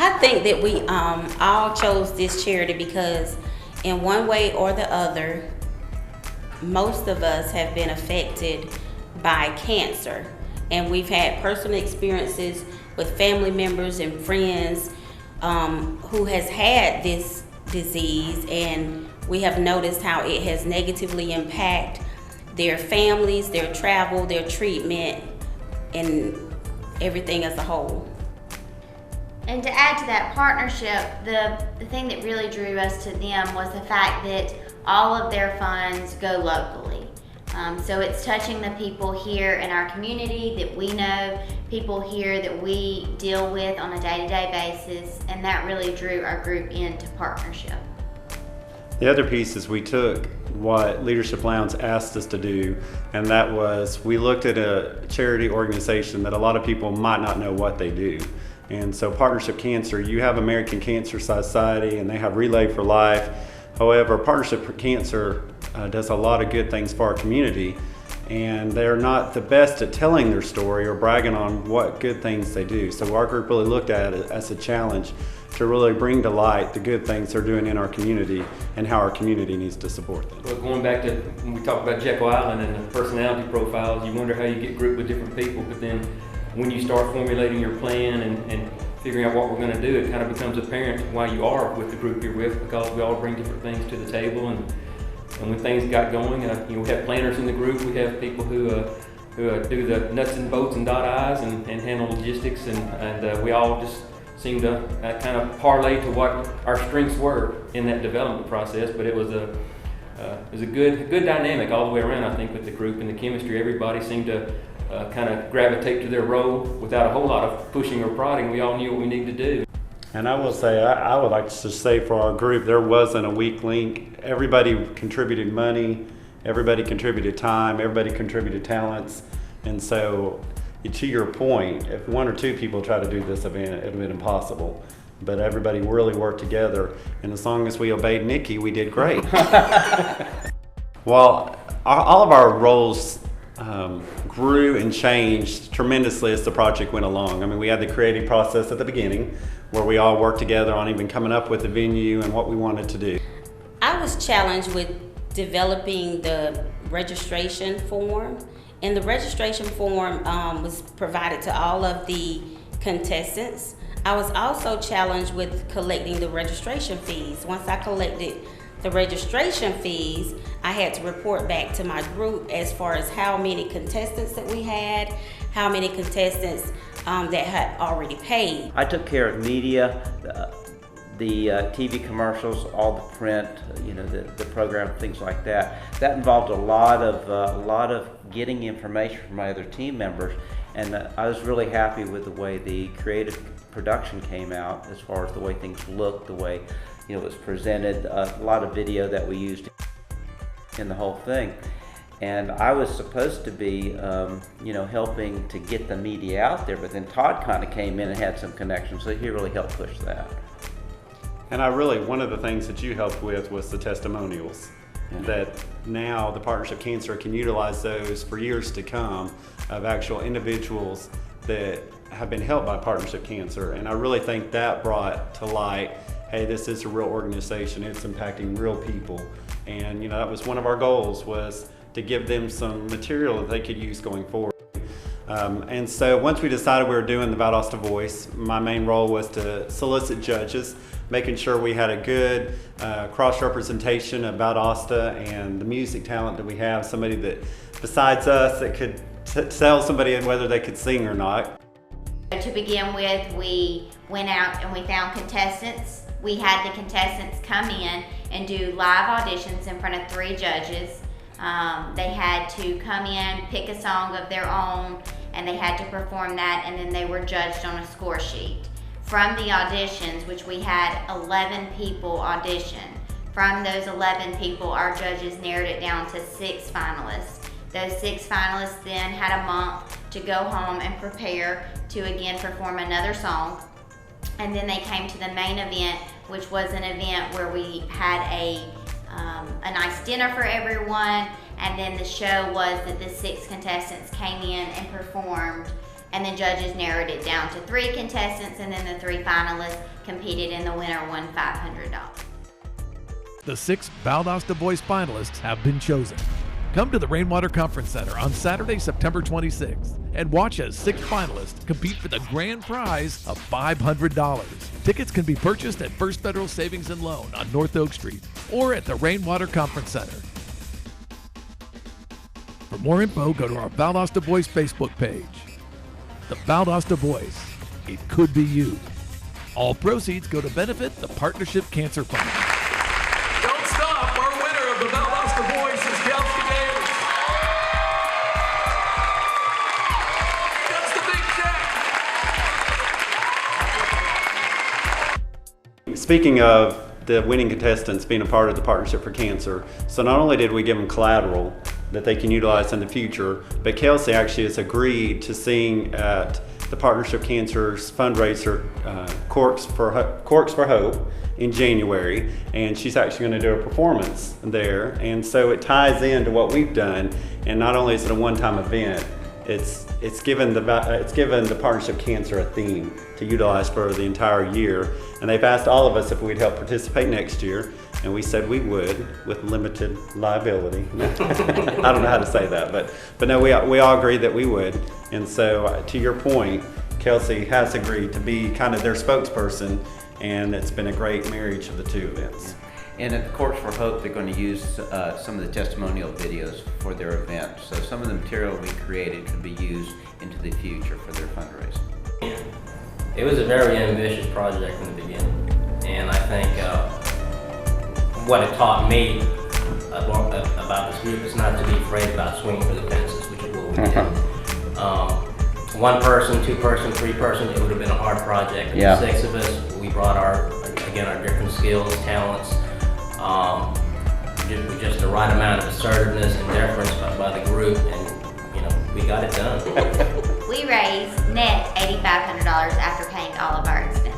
I think that we all chose this charity because in one way or the other, most of us have been affected by cancer. And we've had personal experiences with family members and friends who has had this disease, and we have noticed how it has negatively impacted their families, their travel, their treatment, and everything as a whole. And to add to that partnership, the thing that really drew us to them was the fact that all of their funds go locally. So it's touching the people here in our community that we know, people here that we deal with on a day-to-day basis, and that really drew our group into partnership. The other piece is we took what Leadership Lowndes asked us to do, and that was we looked at a charity organization that a lot of people might not know what they do. And so Partnership Cancer, you have American Cancer Society and they have Relay for Life. However, Partnership for Cancer does a lot of good things for our community, and they're not the best at telling their story or bragging on what good things they do. So our group really looked at it as a challenge to really bring to light the good things they're doing in our community and how our community needs to support them. Well, going back to when we talked about Jekyll Island and the personality profiles, you wonder how you get grouped with different people, but then when you start formulating your plan and figuring out what we're going to do, it kind of becomes apparent why you are with the group you're with, because we all bring different things to the table. And when things got going, we have planners in the group. We have people who do the nuts and bolts and dot I's and handle logistics, and we all just seem to kind of parlay to what our strengths were in that development process. But it was a good dynamic all the way around, I think, with the group and the chemistry. Everybody seemed to kind of gravitate to their role without a whole lot of pushing or prodding. We all knew what we needed to do. And I will say, I would like to say for our group, there wasn't a weak link. Everybody contributed money, everybody contributed time, everybody contributed talents. And so, to your point, if one or two people try to do this event, it would have been impossible. But everybody really worked together, and as long as we obeyed Nikki, we did great. Well, all of our roles grew and changed tremendously as the project went along. I mean, we had the creative process at the beginning where we all worked together on even coming up with the venue and what we wanted to do. I was challenged with developing the registration form, and the registration form was provided to all of the contestants. I was also challenged with collecting the registration fees. Once I collected the registration fees, I had to report back to my group as far as how many contestants that we had, how many contestants that had already paid. I took care of media, the TV commercials, all the print, the program, things like that. That involved a lot of getting information from my other team members, and I was really happy with the way the creative production came out, as far as the way things looked, the way it was presented, a lot of video that we used in the whole thing. And I was supposed to be, helping to get the media out there, but then Todd kind of came in and had some connections, so he really helped push that. And one of the things that you helped with was the testimonials. Yeah. That now the Partnership Cancer can utilize those for years to come of actual individuals that have been helped by Partnership Cancer. And I really think that brought to light, hey, this is a real organization, it's impacting real people. And that was one of our goals, was to give them some material that they could use going forward. And so once we decided we were doing the Valdosta Voice, my main role was to solicit judges, making sure we had a good cross-representation of Valdosta and the music talent that we have, somebody that, besides us, that could tell somebody whether they could sing or not. To begin with, we went out and we found contestants. We had the contestants come in and do live auditions in front of 3 judges. They had to come in, pick a song of their own, and they had to perform that, and then they were judged on a score sheet. From the auditions, which we had 11 people audition, from those 11 people, our judges narrowed it down to 6 finalists. Those 6 finalists then had a month to go home and prepare to again perform another song. And then they came to the main event, which was an event where we had a nice dinner for everyone, and then the show was that the 6 contestants came in and performed and the judges narrowed it down to 3 contestants, and then the 3 finalists competed, and the winner won $500. The 6 Valdosta Voice finalists have been chosen. Come to the Rainwater Conference Center on Saturday, September 26th, and watch as 6 finalists compete for the grand prize of $500. Tickets can be purchased at First Federal Savings and Loan on North Oak Street or at the Rainwater Conference Center. For more info, go to our Valdosta Voice Facebook page. The Valdosta Voice. It could be you. All proceeds go to benefit the Partnership Cancer Fund. Don't stop. Our winner of the Valdosta Voice is Kelsey Davis. That's the big check. Speaking of the winning contestants being a part of the Partnership for Cancer, so not only did we give them collateral that they can utilize in the future, but Kelsey actually has agreed to sing at the Partnership Cancer's fundraiser, Corks for Hope, in January, and she's actually going to do a performance there, and so it ties into what we've done. And not only is it a one-time event, it's given the Partnership Cancer a theme to utilize for the entire year, and they've asked all of us if we'd help participate next year, and we said we would with limited liability. I don't know how to say that, but no, we all agreed that we would. And so to your point, Kelsey has agreed to be kind of their spokesperson, and it's been a great marriage of the 2 events. And at the Corks for Hope, they're going to use some of the testimonial videos for their event. So some of the material we created could be used into the future for their fundraising. It was a very ambitious project from the beginning, and I think what it taught me about this group is not to be afraid about swinging for the fences, which is what we did. 1 person, 2 person, 3 person, it would have been a hard project. Yeah. 6 of us, we brought our different skills, talents, with just the right amount of assertiveness and deference by the group, and we got it done. We raised net $8,500 after paying all of our expenses.